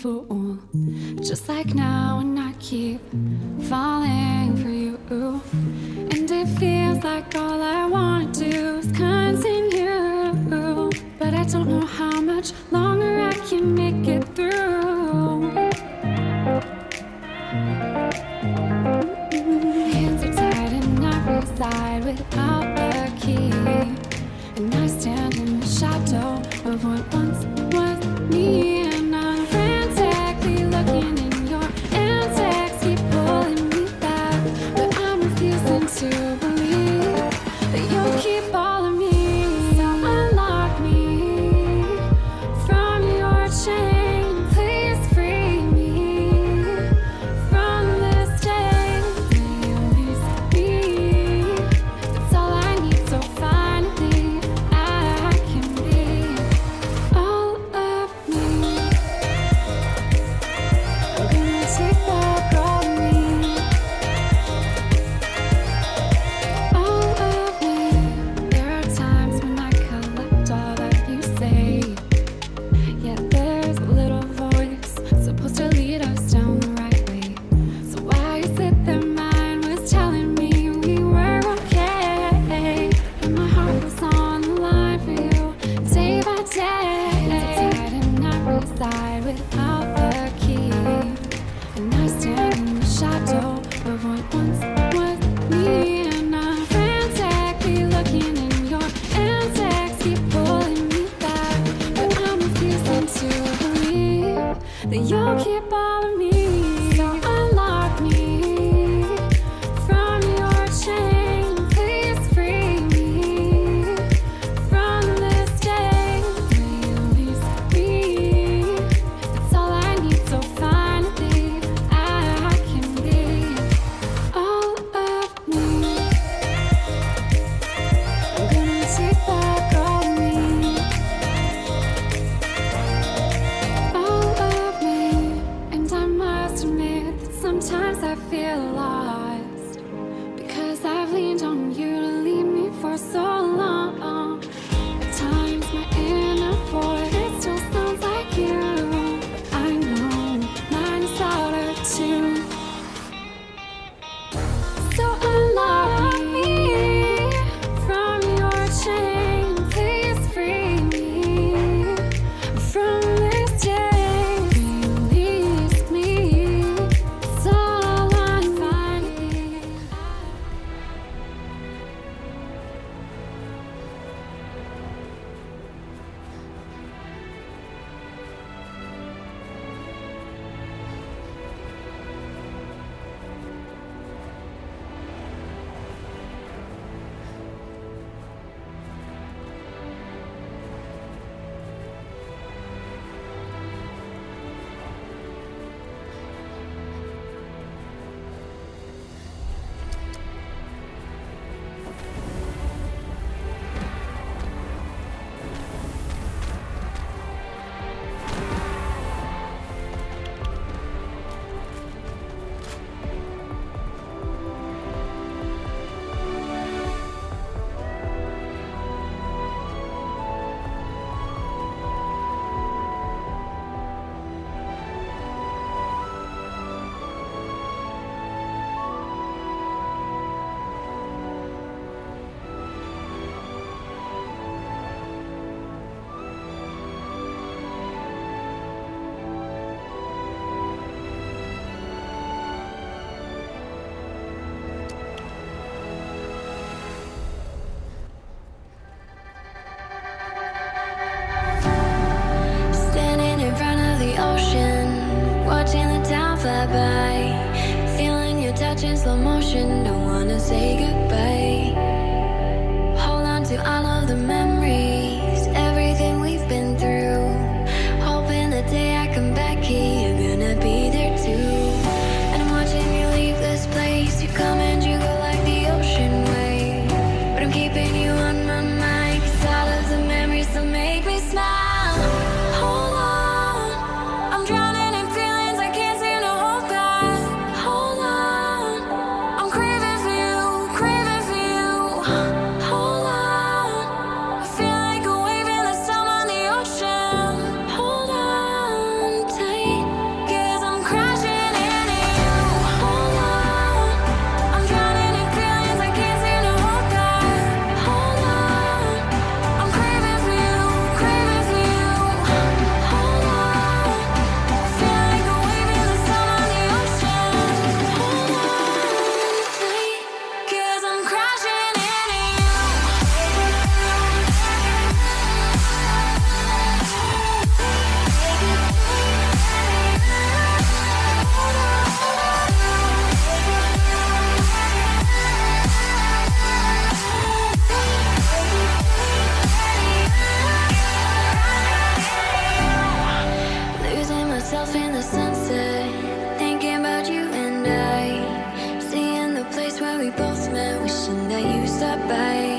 fool. Just like now, and I keep falling for you. And it feels like all I wanna do is continue. But I don't know how much longer I can make it through. Hands are tied and I reside without a key. And I stand in the shadow of what once was me. And I'm frantically looking in your antics, keep pulling me back. But I'm refusing to believe that you'll keep all of me. So unlock me from your chain. Please free me from this day. Will you release me? That's all I need, so finally I can be all of me. I'm gonna take back all of me. All of me. There are times when I collect all that you say. Yet there's a little voice supposed to lead us down the right way. So why is it that mine was telling me we were okay? And my heart was on the line for you day by day. Hands are tied and I reside without a key. And I stand in the shadow of what once was me. And I'm frantically looking in your antics, keep pulling me back. But I'm refusing to believe that you'll keep all of me. So unlock me from your chain. Please free me from this day. Will you release me? That's all I need, so finally I can be all of me. I'm gonna take back all of me. All of me. And I must admit that sometimes I feel lost, because I've leaned on you to lead me for so long. At times my inner voice still sounds like you, but I know mine is louder too. So unlock me from your chain. Please free me from this day. Release me. It's all I'm finding. Standing in front of the ocean, watching the town fly by, feeling your touch in slow motion, don't wanna say goodbye. Hold on to all of the memories, everything we've been through, hoping the day I come back here, you're gonna be there too. And I'm watching you leave this place, you come and you go like the ocean wave, but I'm keeping you on my mind, 'cause all of the memories still make me smile. Hold on, I'm drowning in feelings I can't seem to hold back. Hold on, I'm craving for you, myself in the sunset, thinking about you and I, seeing the place where we both met, wishing that you stopped by.